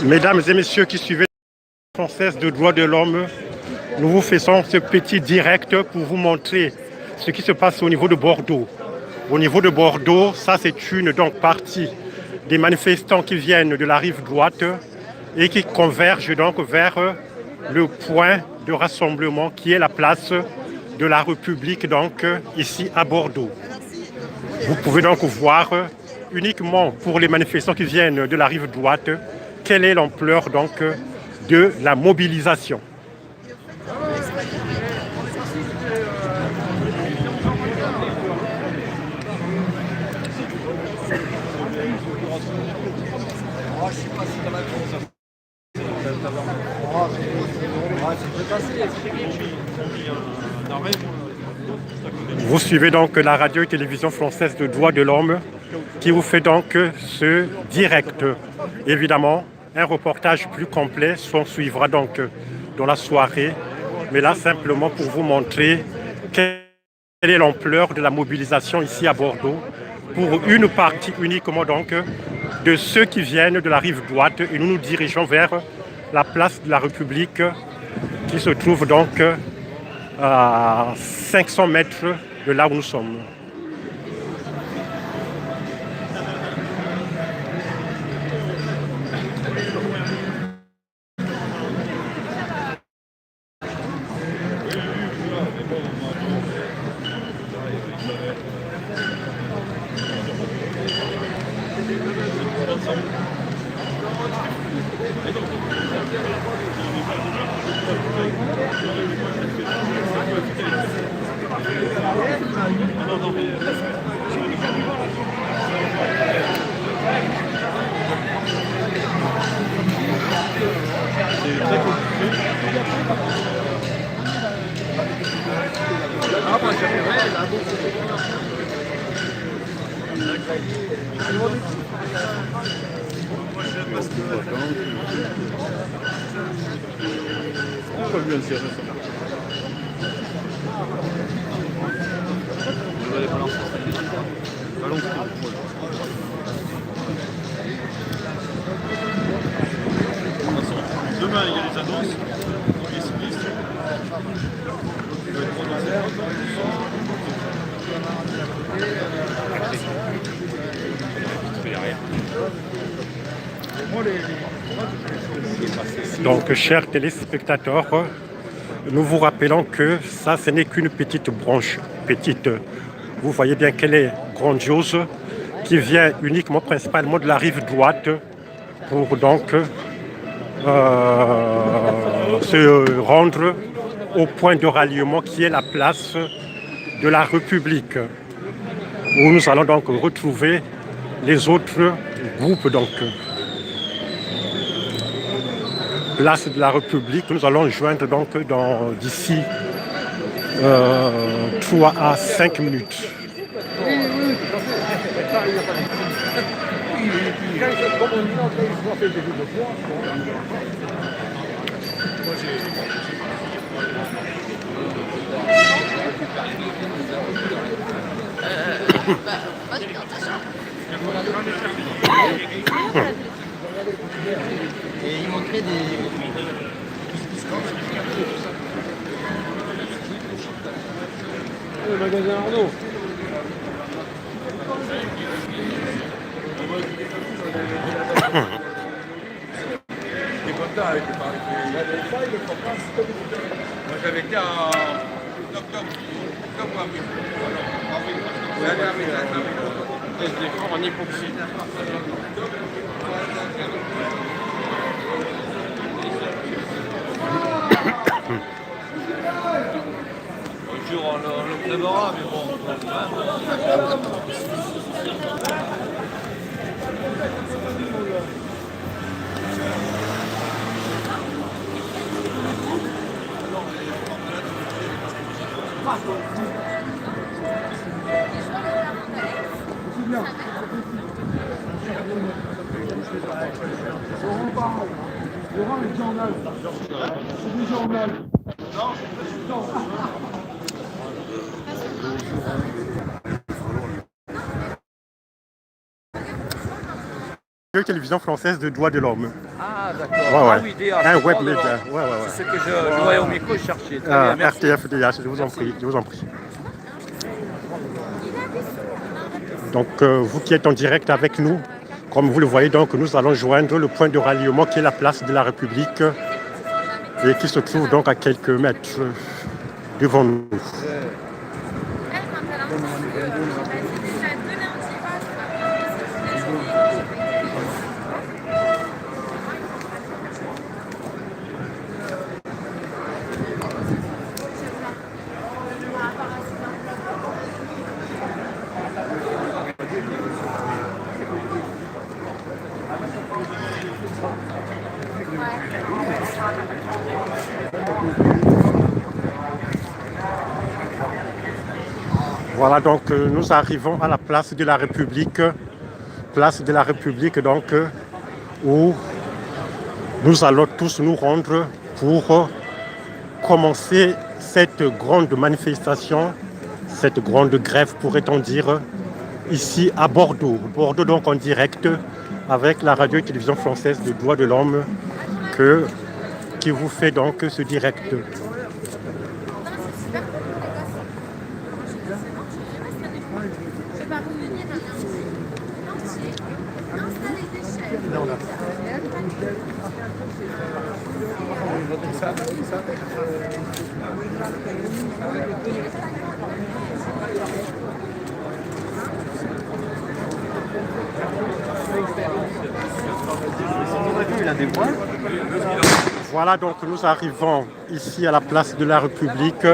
Mesdames et messieurs qui suivez la française de droits de l'homme, nous vous faisons ce petit direct pour vous montrer ce qui se passe au niveau de Bordeaux. Au niveau de Bordeaux, ça c'est une partie des manifestants qui viennent de la rive droite et qui convergent donc vers le point de rassemblement qui est la place de la République, donc ici à Bordeaux. Vous pouvez donc voir uniquement pour les manifestants qui viennent de la rive droite quelle est l'ampleur donc de la mobilisation. Vous suivez donc la radio et télévision française de droits de l'homme qui vous fait donc ce direct. Évidemment, un reportage plus complet s'en suivra donc dans la soirée, mais là simplement pour vous montrer quelle est l'ampleur de la mobilisation ici à Bordeaux pour une partie uniquement donc de ceux qui viennent de la rive droite et nous nous dirigeons vers la place de la République qui se trouve donc à 500 mètres de là où nous sommes. Demain, il y a les annonces. Les cyclistes. Donc, chers téléspectateurs, nous vous rappelons que ça, ce n'est qu'une petite branche, petite. Vous voyez bien qu'elle est grandiose, qui vient uniquement, principalement de la rive droite, pour donc se rendre au point de ralliement qui est la place de la République, où nous allons donc retrouver les autres groupes. Donc, place de la République, nous allons joindre donc d'ici 3 à 5 minutes. Et il manquerait des... Le magasin Arnaud. T'es content avec le parc. Moi j'avais été en octobre. Des forts en hypoxie. Un jour on le prévoira, mais bon. Laurent est journal. C'est du journal. Télévision française de droits de l'homme. Ah, Ah, d'accord. Ouais, Ah ouais. oui, DA. Un c'est web pas de média. l'ordre. Ouais, ouais, ouais. C'est ce que je voyais au micro, je cherchais. Très Ah, bien, merci. RTFDH, je vous en prie, je vous en prie. Donc, vous qui êtes en direct avec nous, comme vous le voyez, donc, nous allons joindre le point de ralliement qui est la place de la République et qui se trouve donc à quelques mètres devant nous. Voilà, donc nous arrivons à la place de la République donc où nous allons tous nous rendre pour commencer cette grande manifestation, cette grande grève pourrait-on dire, ici à Bordeaux. Bordeaux donc en direct avec la radio et télévision française de Droits de l'Homme qui vous fait donc ce direct. Voilà, donc nous arrivons ici à la place de la République.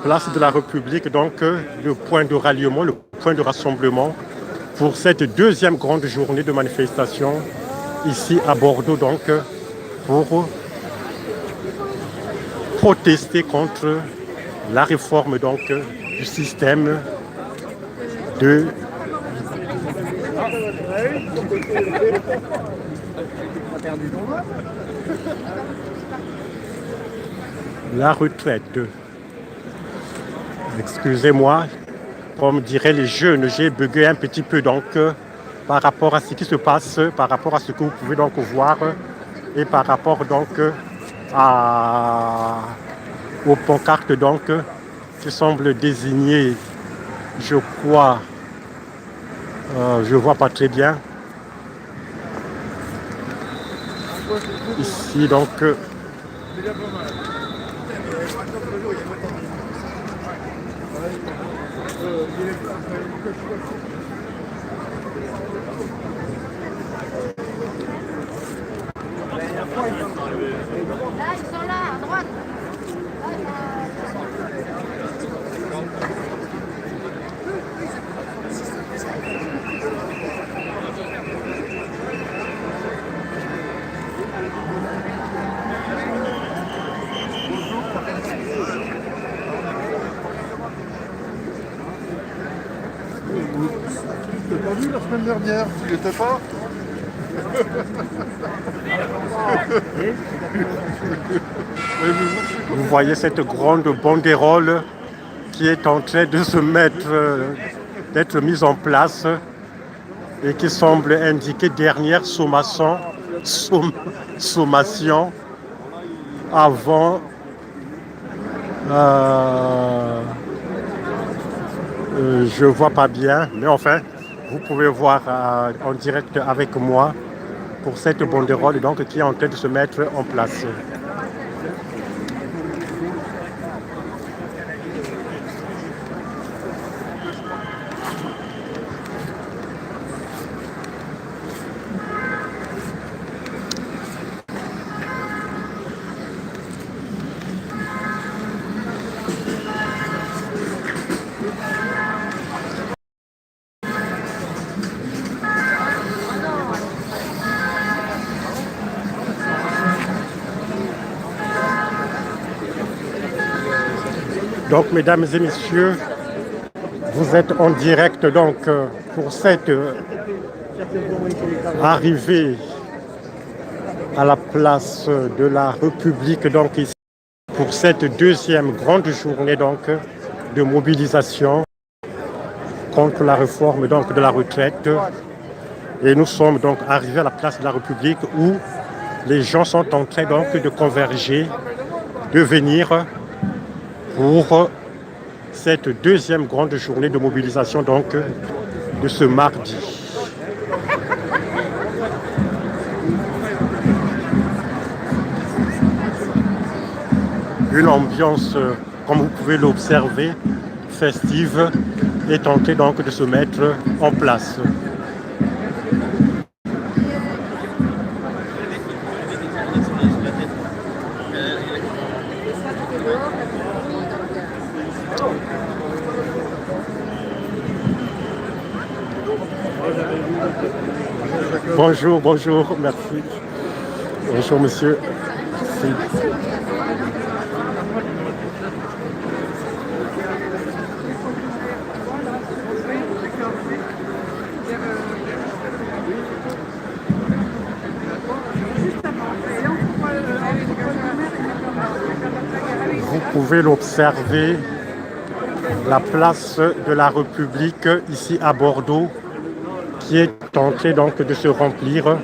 Place de la République, donc le point de ralliement, le point de rassemblement pour cette deuxième grande journée de manifestation ici à Bordeaux, donc pour protester contre la réforme donc du système de la retraite. Excusez-moi, comme diraient les jeunes, j'ai bugué un petit peu donc par rapport à ce qui se passe, par rapport à ce que vous pouvez donc voir et par rapport donc aux pancartes donc qui semblent désigner, je crois, je vois pas très bien. Ici donc Là, ils sont là, à droite. Tu l'as pas vu la semaine dernière? Tu n'y étais pas? vous voyez cette grande banderole qui est en train de se mettre, d'être mise en place et qui semble indiquer dernière sommation avant je vois pas bien, mais enfin, vous pouvez voir en direct avec moi pour cette banderole donc, qui est en train de se mettre en place. Donc, mesdames et messieurs, vous êtes en direct donc pour cette arrivée à la place de la République, donc ici, pour cette deuxième grande journée donc de mobilisation contre la réforme donc de la retraite. Et nous sommes donc arrivés à la place de la République où les gens sont en train donc de converger, de venir pour cette deuxième grande journée de mobilisation donc de ce mardi. Une ambiance, comme vous pouvez l'observer, festive est en train donc de se mettre en place. Bonjour, bonjour, merci. Bonjour monsieur. Merci. Vous pouvez l'observer, la place de la République ici à Bordeaux qui est en train donc de se remplir.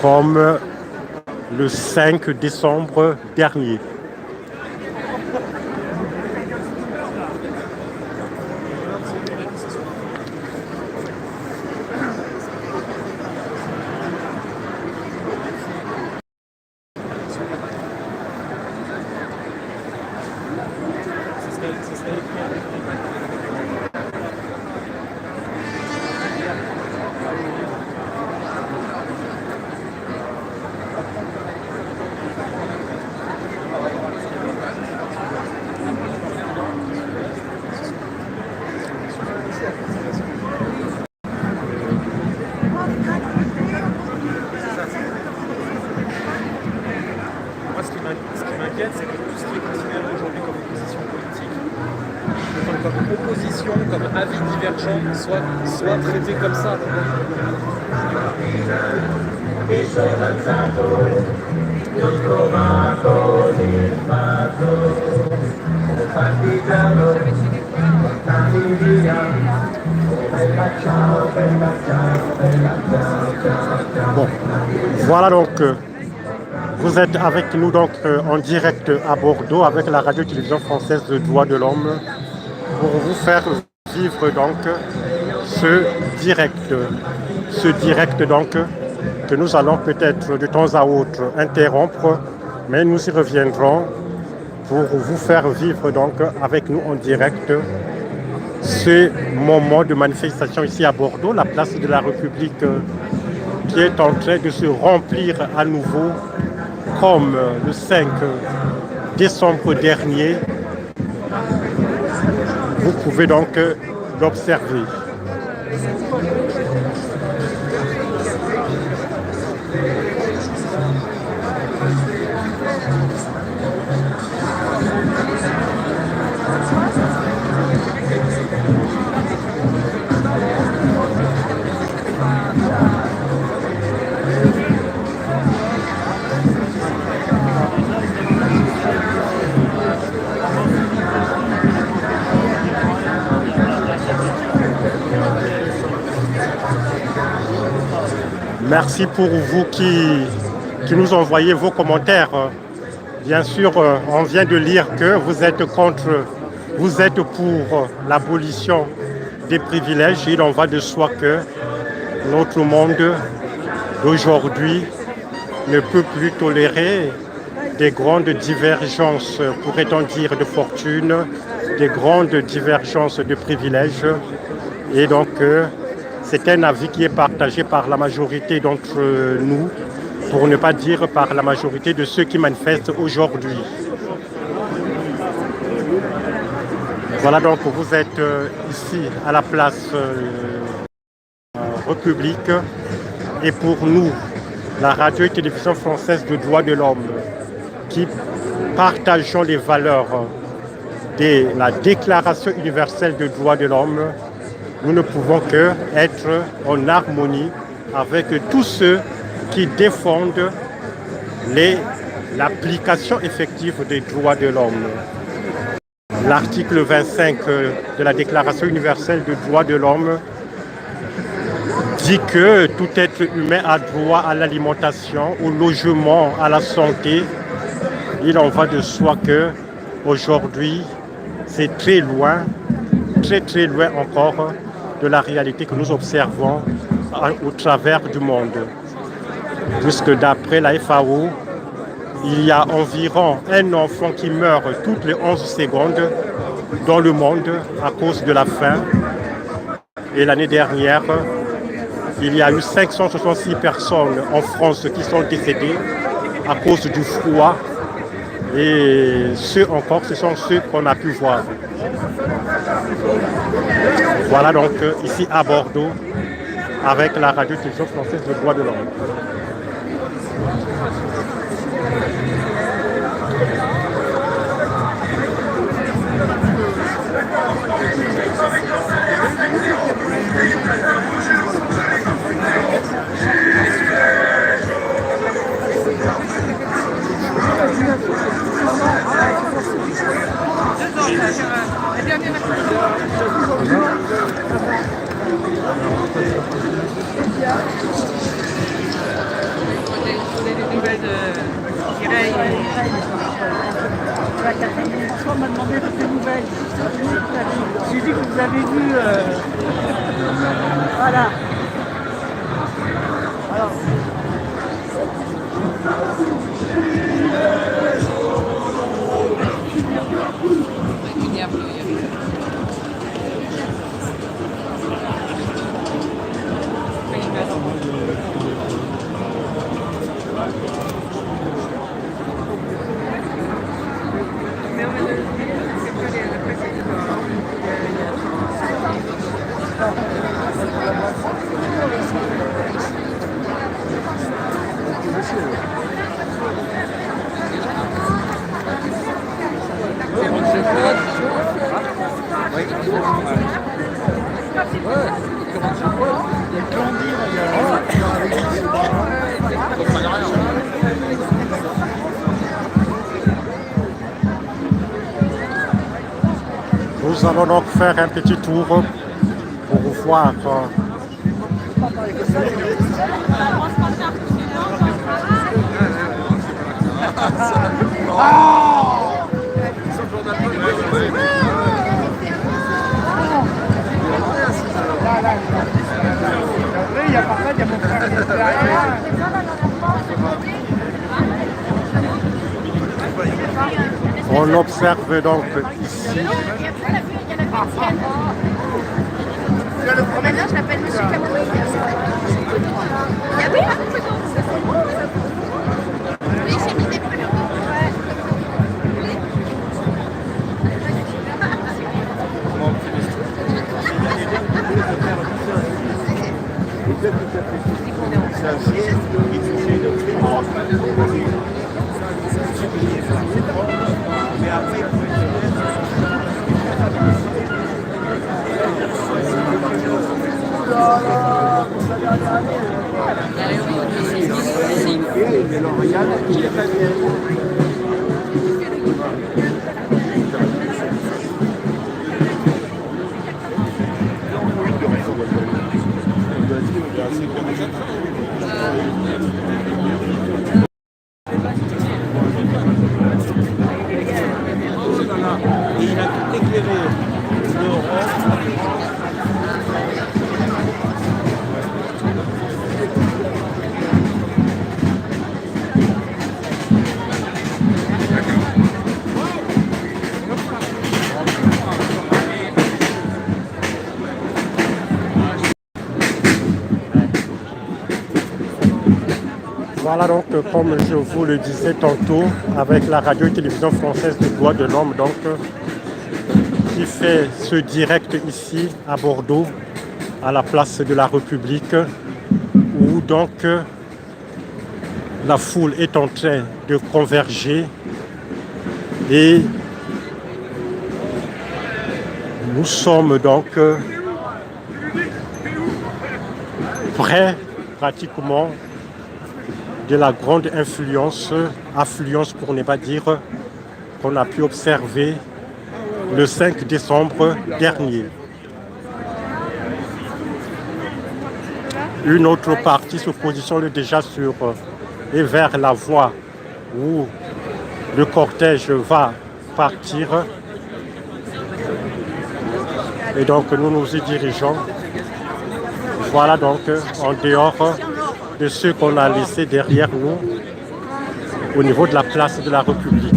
Comme le 5 décembre dernier. Ce qui m'inquiète, c'est que tout ce qui est considéré aujourd'hui comme opposition politique, comme opposition, comme avis divergent, soit traité comme ça. Bon, voilà donc. Vous êtes avec nous donc en direct à Bordeaux avec la radio-télévision française de Droits de l'Homme pour vous faire vivre donc ce direct donc que nous allons peut-être de temps à autre interrompre, mais nous y reviendrons pour vous faire vivre donc avec nous en direct ce moment de manifestation ici à Bordeaux, la place de la République qui est en train de se remplir à nouveau comme le 5 décembre dernier. Vous pouvez donc l'observer. Merci pour vous qui nous envoyez vos commentaires. Bien sûr, on vient de lire que vous êtes pour l'abolition des privilèges. Il en va de soi que notre monde d'aujourd'hui ne peut plus tolérer des grandes divergences, pourrait-on dire, de fortune, des grandes divergences de privilèges. Et donc, c'est un avis qui est partagé par la majorité d'entre nous, pour ne pas dire par la majorité de ceux qui manifestent aujourd'hui. Voilà donc, vous êtes ici à la place République et pour nous, la radio et télévision française de Droits de l'Homme, qui partageons les valeurs de la Déclaration universelle des droits de l'homme, nous ne pouvons qu'être en harmonie avec tous ceux qui défendent l'application effective des droits de l'homme. L'article 25 de la Déclaration universelle des droits de l'homme dit que tout être humain a droit à l'alimentation, au logement, à la santé. Il en va de soi que aujourd'hui, c'est très loin, très loin encore de la réalité que nous observons au travers du monde. Puisque d'après la FAO, il y a environ un enfant qui meurt toutes les 11 secondes dans le monde à cause de la faim. Et l'année dernière, il y a eu 566 personnes en France qui sont décédées à cause du froid. Et ceux encore, ce sont ceux qu'on a pu voir. Voilà donc ici à Bordeaux, avec la radio-télévision française de droits de l'homme. François m'a demandé toutes les nouvelles. J'ai dit que vous avez vu. Voilà. Alors. Nous allons donc faire un petit tour pour voir. Il y a pas il y a mon frère derrière. On observe donc ici. Maintenant, je l'appelle Monsieur Camouille. Ah oui, oui, j'ai mis des pruneaux. Il a tout éclairé l'Europe. Voilà donc, comme je vous le disais tantôt, avec la radio et télévision française des droits de l'homme, donc, qui fait ce direct ici à Bordeaux, à la place de la République, où donc la foule est en train de converger et nous sommes donc près pratiquement de la grande affluence pour ne pas dire qu'on a pu observer le 5 décembre dernier. Une autre partie se positionne déjà sur et vers la voie où le cortège va partir. Et donc nous nous y dirigeons. Voilà donc en dehors de ceux qu'on a laissés derrière nous au niveau de la place de la République.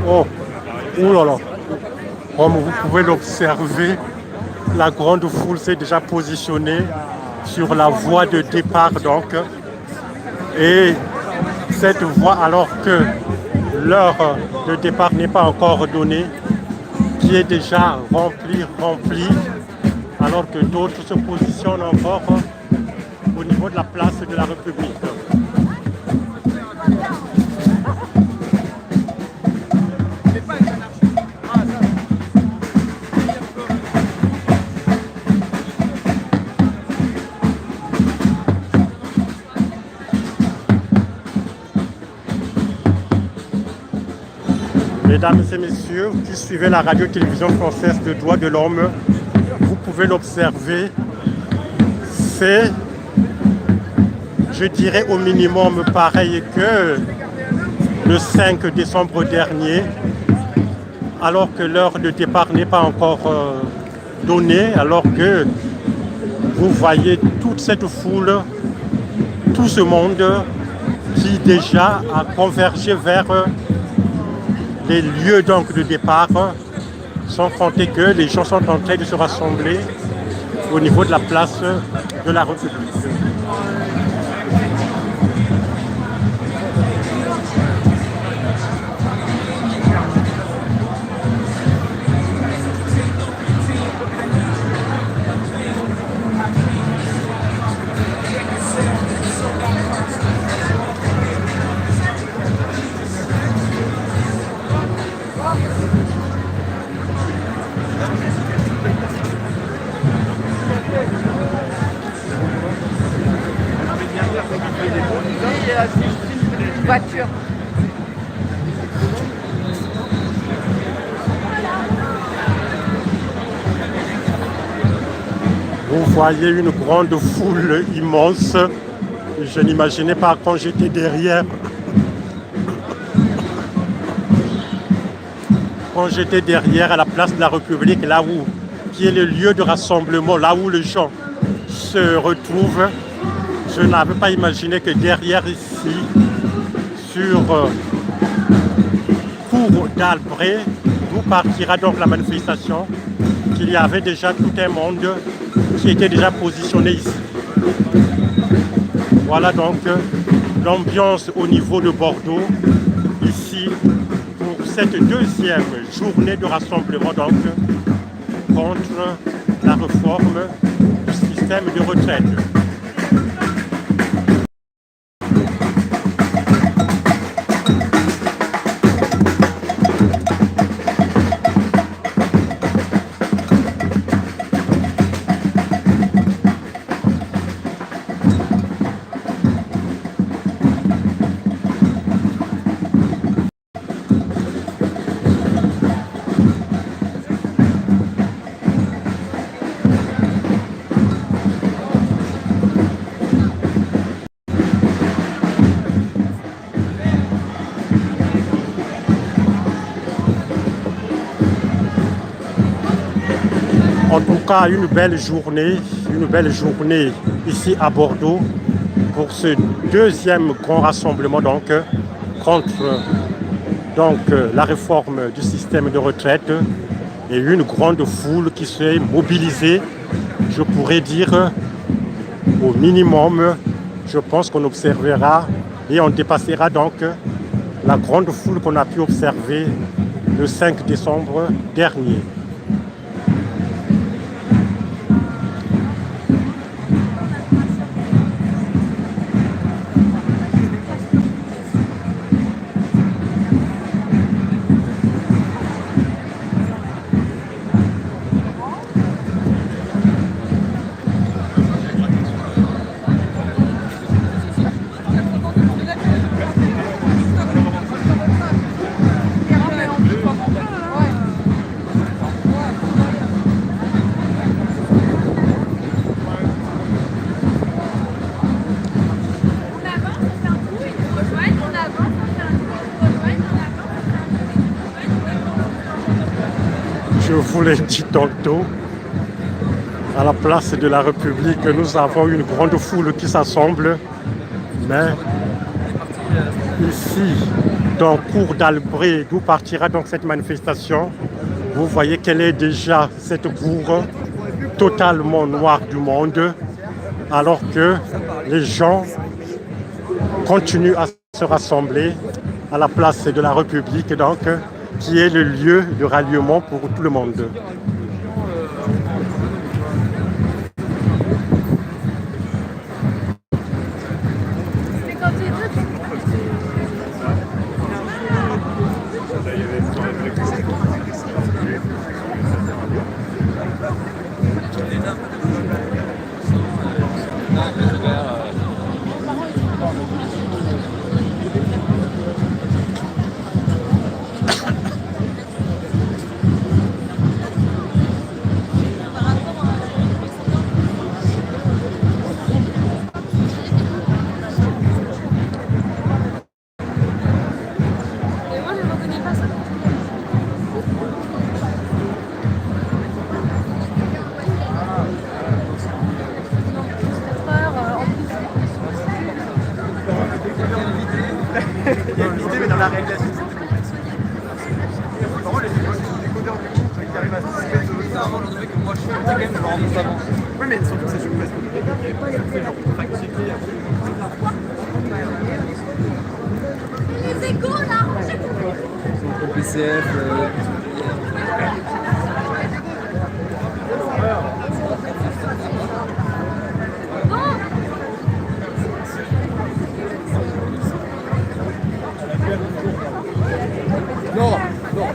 Oh, oulala. Comme vous pouvez l'observer, la grande foule s'est déjà positionnée sur la voie de départ donc. Et cette voie, alors que l'heure de départ n'est pas encore donnée, qui est déjà remplie, alors que d'autres se positionnent encore au niveau de la place de la République. Mesdames et messieurs qui suivez la radio-télévision française de droits de l'homme, vous pouvez l'observer, c'est, je dirais au minimum pareil que le 5 décembre dernier, alors que l'heure de départ n'est pas encore donnée, alors que vous voyez toute cette foule, tout ce monde qui déjà a convergé vers les lieux donc de départ, sans compter que les gens sont en train de se rassembler au niveau de la place de la République. Voiture. Vous voyez une grande foule immense. Je n'imaginais pas quand j'étais derrière. Quand j'étais derrière à la place de la République, là où, qui est le lieu de rassemblement, là où les gens se retrouvent, je n'avais pas imaginé que derrière ici, sur cours d'Albret, d'où partira donc la manifestation, qu'il y avait déjà tout un monde qui était déjà positionné ici. Voilà donc l'ambiance au niveau de Bordeaux, ici, pour cette deuxième journée de rassemblement donc, contre la réforme du système de retraite. En tout cas, une belle journée ici à Bordeaux pour ce deuxième grand rassemblement donc, contre la réforme du système de retraite et une grande foule qui s'est mobilisée, je pourrais dire au minimum, je pense qu'on observera et on dépassera donc la grande foule qu'on a pu observer le 5 décembre dernier. Je vous l'ai dit tantôt, à la place de la République, nous avons une grande foule qui s'assemble. Mais ici, dans Cour d'Albret, d'où partira donc cette manifestation, vous voyez qu'elle est déjà cette cour totalement noire du monde, alors que les gens continuent à se rassembler à la place de la République, donc, qui est le lieu de ralliement pour tout le monde. Les égos là. PCF. Non, non.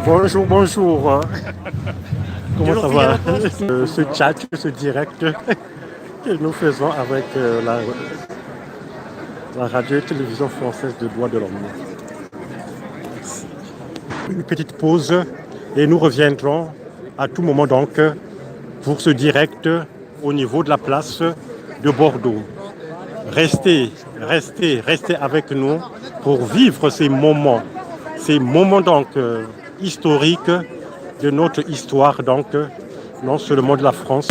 Bonjour, bonjour. Comment ça va? Ce chat, ce direct que nous faisons avec la radio et télévision française de Droits de l'Homme. Une petite pause et nous reviendrons à tout moment donc pour ce direct au niveau de la place de Bordeaux. Restez avec nous pour vivre ces moments donc historiques de notre histoire, donc non seulement de la France,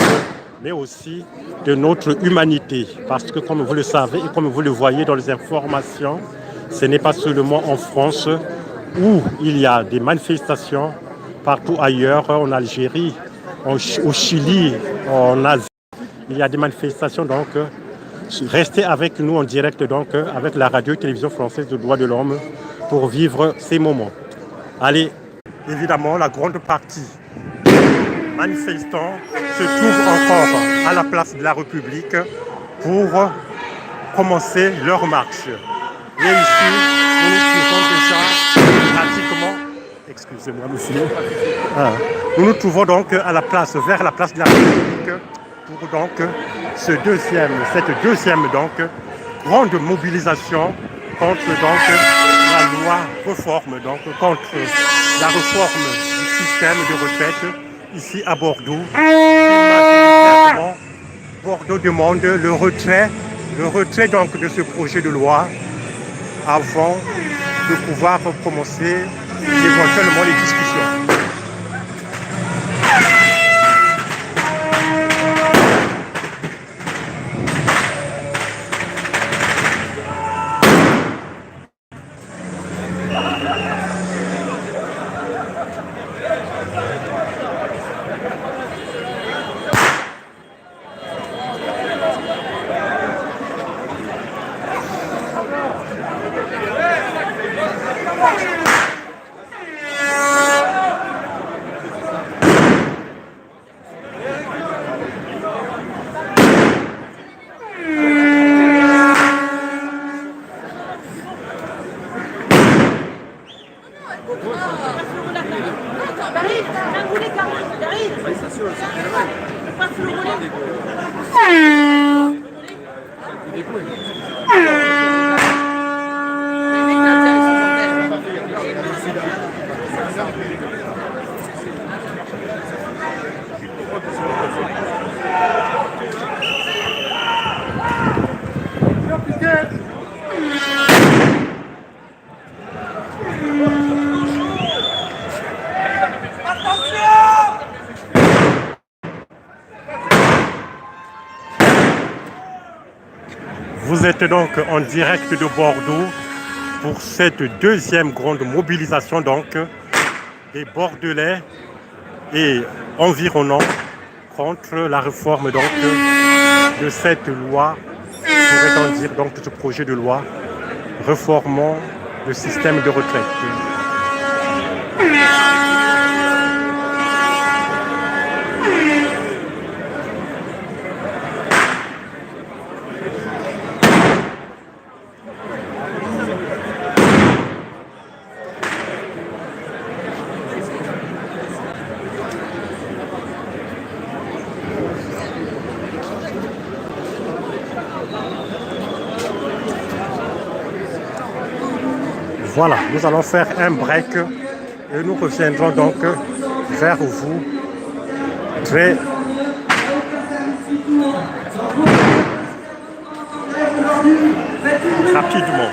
mais aussi de notre humanité. Parce que comme vous le savez et comme vous le voyez dans les informations, ce n'est pas seulement en France où il y a des manifestations, partout ailleurs, en Algérie, au Chili, en Asie, il y a des manifestations. Donc, restez avec nous en direct donc avec la radio et télévision française de Droits de l'Homme pour vivre ces moments. Allez, évidemment, la grande partie des manifestants se trouve encore à la place de la République pour commencer leur marche. Et ici, nous nous trouvons déjà pratiquement... Excusez-moi, monsieur. Nous nous trouvons donc à la place, vers la place de la République pour donc cette deuxième donc grande mobilisation contre donc la loi réforme, donc contre la réforme du système de retraite ici à Bordeaux. Bordeaux demande le retrait donc de ce projet de loi avant de pouvoir commencer éventuellement les discussions. Vous êtes donc en direct de Bordeaux pour cette deuxième grande mobilisation donc des Bordelais et environnants contre la réforme donc de cette loi, pourrait-on dire donc de ce projet de loi réformant le système de retraite. Voilà, nous allons faire un break et nous reviendrons donc vers vous très rapidement.